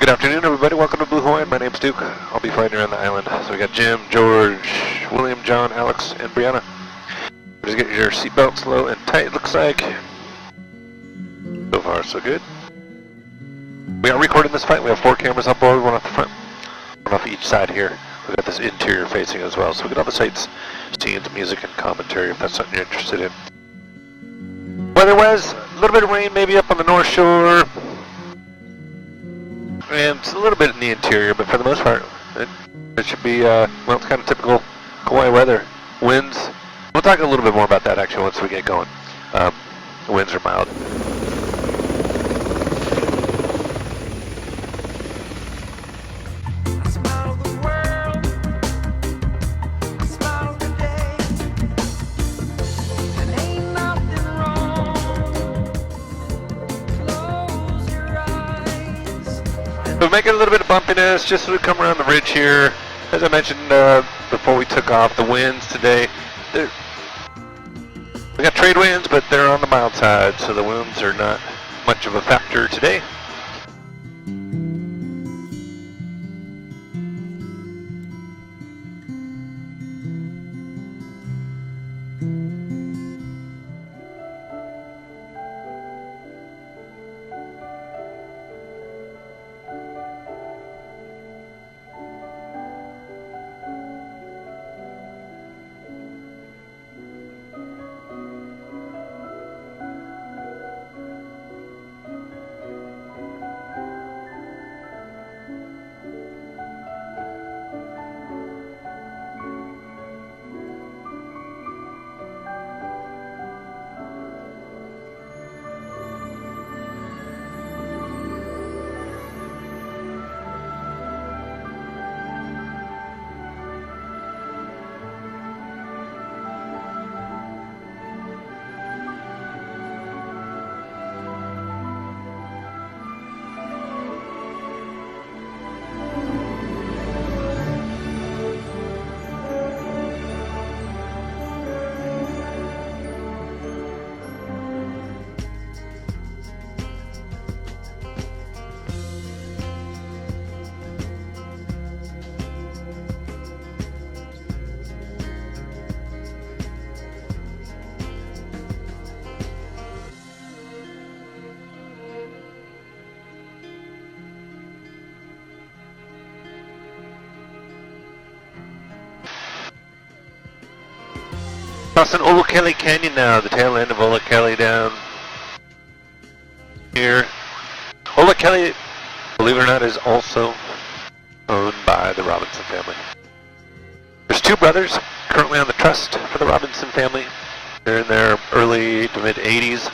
Good afternoon, everybody. Welcome to Blue Hawaiian. My name's Duke. I'll be flying around the island. So we got Jim, George, William, John, Alex, and Brianna. Just get your seatbelts low and tight, looks like. So far, so good. We are recording this flight. We have 4 cameras on board, one off the front, one off each side here. We've got this interior facing as well. So we get all the sights, scenes, music, and commentary if that's something you're interested in. Weather-wise, a little bit of rain maybe up on the North Shore. And it's a little bit in the interior, but for the most part, it should be, well, it's kind of typical Kauai weather. Winds, we'll talk a little bit more about that actually once we get going. The winds are mild. We're making a little bit of bumpiness just as we come around the ridge here. As I mentioned before we took off, the winds today, we got trade winds, but they're on the mild side, so the winds are not much of a factor today. Crossing Waimea Canyon now, the tail end of Waimea down here. Waimea, believe it or not, is also owned by the Robinson family. There's 2 brothers currently on the trust for the Robinson family. They're in their early to mid 80s,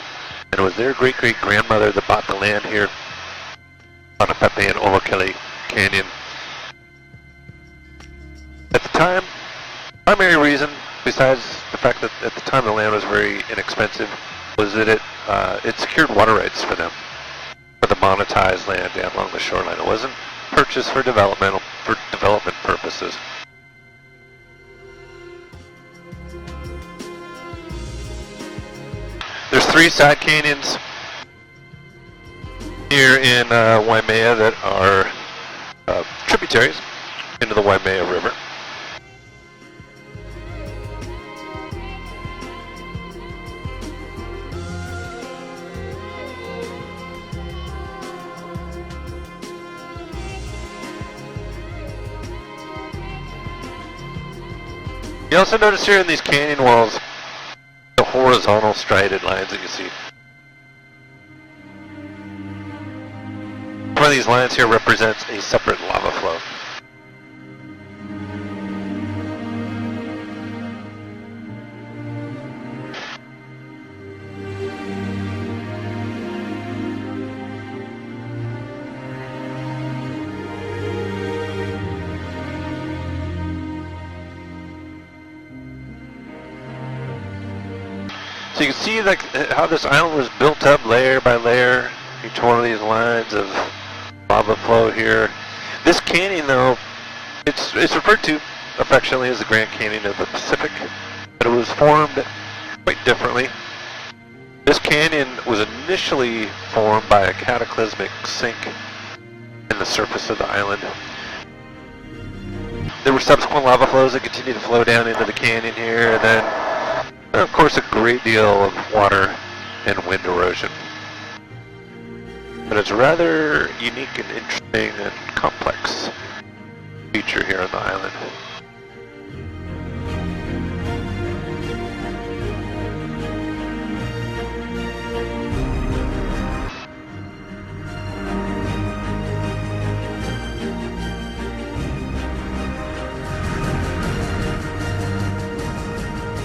and it was their great-great-grandmother that bought the land here on Pepe and Waimea Canyon. At the time, primary reason, besides the fact that at the time the land was very inexpensive, was that it secured water rights for them, for the monetized land down along the shoreline. It wasn't purchased for development purposes. There's 3 side canyons here in Waimea that are tributaries into the Waimea River. You also notice here in these canyon walls the horizontal striated lines that you see. One of these lines here represents a separate lava flow. So you can see like how this island was built up layer by layer, each one of these lines of lava flow here. This canyon though, it's referred to affectionately as the Grand Canyon of the Pacific, but it was formed quite differently. This canyon was initially formed by a cataclysmic sink in the surface of the island. There were subsequent lava flows that continued to flow down into the canyon here, and then, of course, a great deal of water and wind erosion. But it's a rather unique and interesting and complex feature here on the island.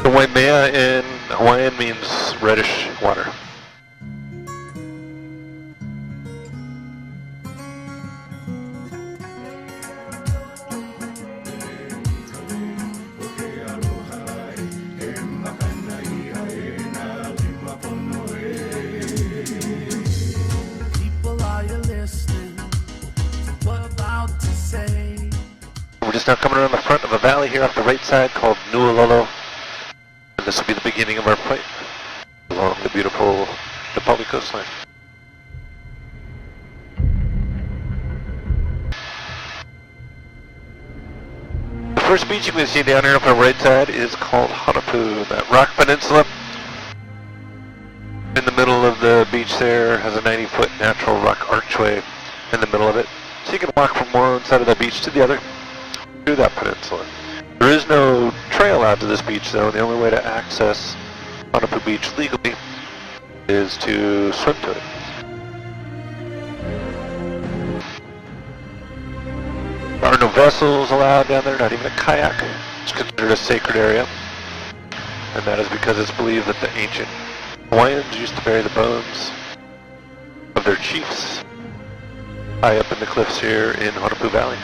The Waimea in Hawaiian means reddish water. We're just now coming around the front of a valley here off the right side called Nuololo. And this will be the beginning of our flight along the beautiful Napali coastline. The first beach you can see down here off the right side is called Hanapu. That rock peninsula in the middle of the beach there has a 90-foot natural rock archway in the middle of it. So you can walk from one side of the beach to the other through that peninsula. There is no trail out to this beach though. The only way to access Hanapu Beach legally is to swim to it. There are no vessels allowed down there, not even a kayak. It's considered a sacred area. And that is because it's believed that the ancient Hawaiians used to bury the bones of their chiefs high up in the cliffs here in Hanapu Valley.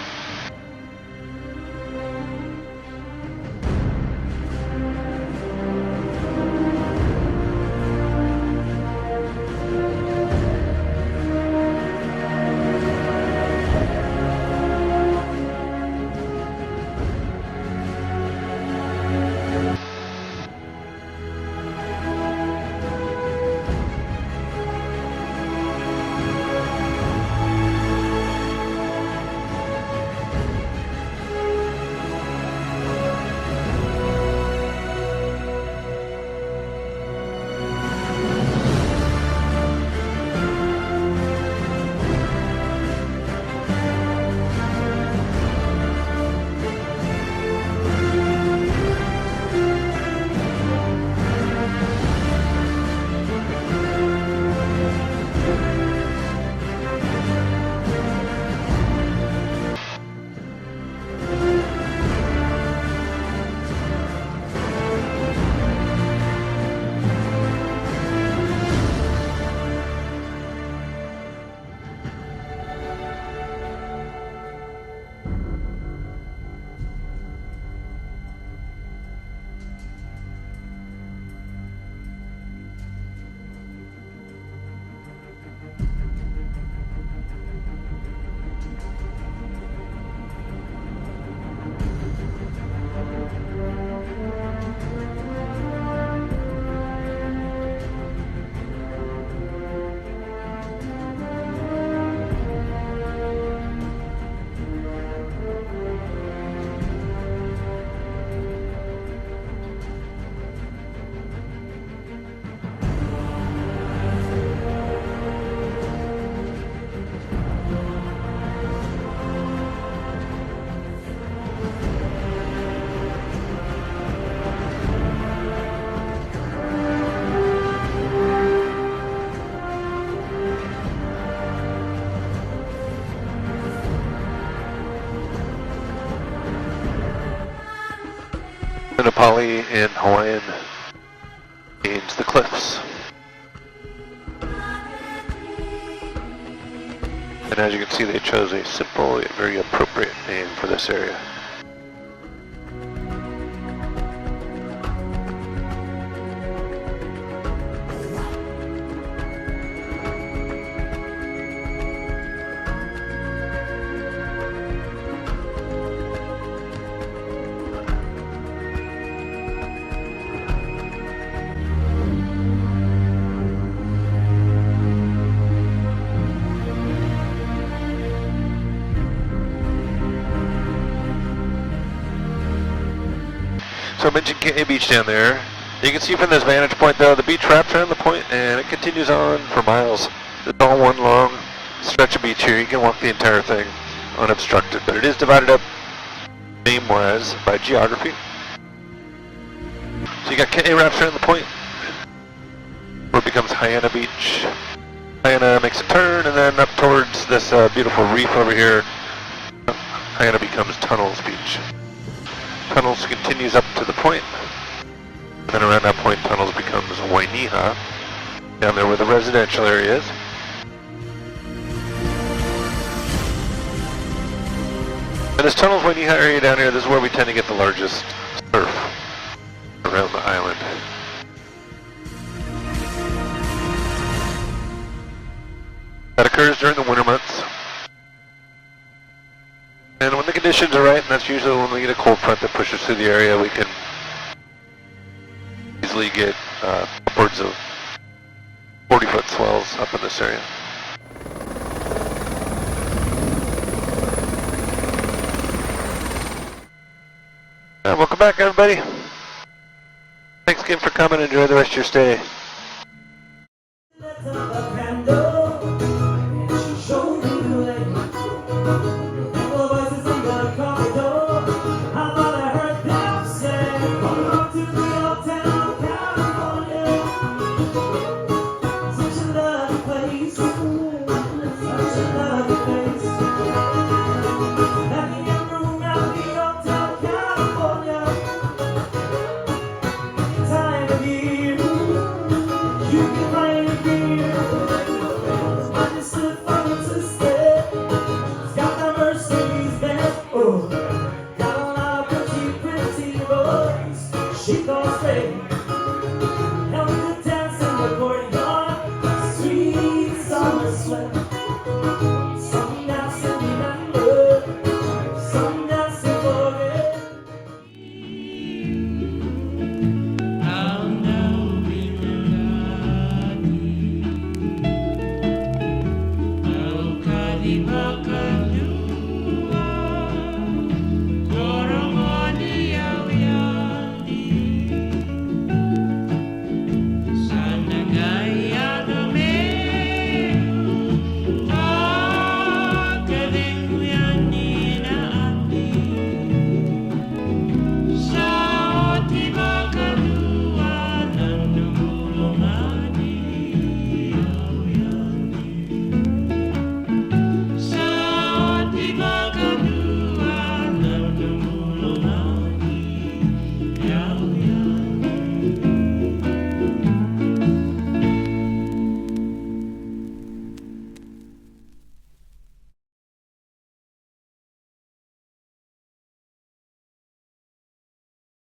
Napali in Hawaiian means the cliffs. And as you can see, they chose a simple yet very appropriate name for this area. So I mentioned KA Beach down there. You can see from this vantage point though, the beach wraps around the point and it continues on for miles. It's all one long stretch of beach here. You can walk the entire thing unobstructed, but it is divided up name-wise by geography. So you got KA wraps around the point, where it becomes Hyanna Beach. Hyanna makes a turn and then up towards this beautiful reef over here. Hyanna becomes Tunnels Beach. Tunnels continues up to the point. And then around that point, Tunnels becomes Waimea, down there where the residential area is. And this Tunnels Waimea area down here, this is where we tend to get the largest surf around the island. That occurs during the winter months. And when the conditions are right, and that's usually when we get a cold front that pushes through the area, we can easily get upwards of 40-foot swells up in this area. Welcome back, everybody. Thanks again for coming. Enjoy the rest of your stay.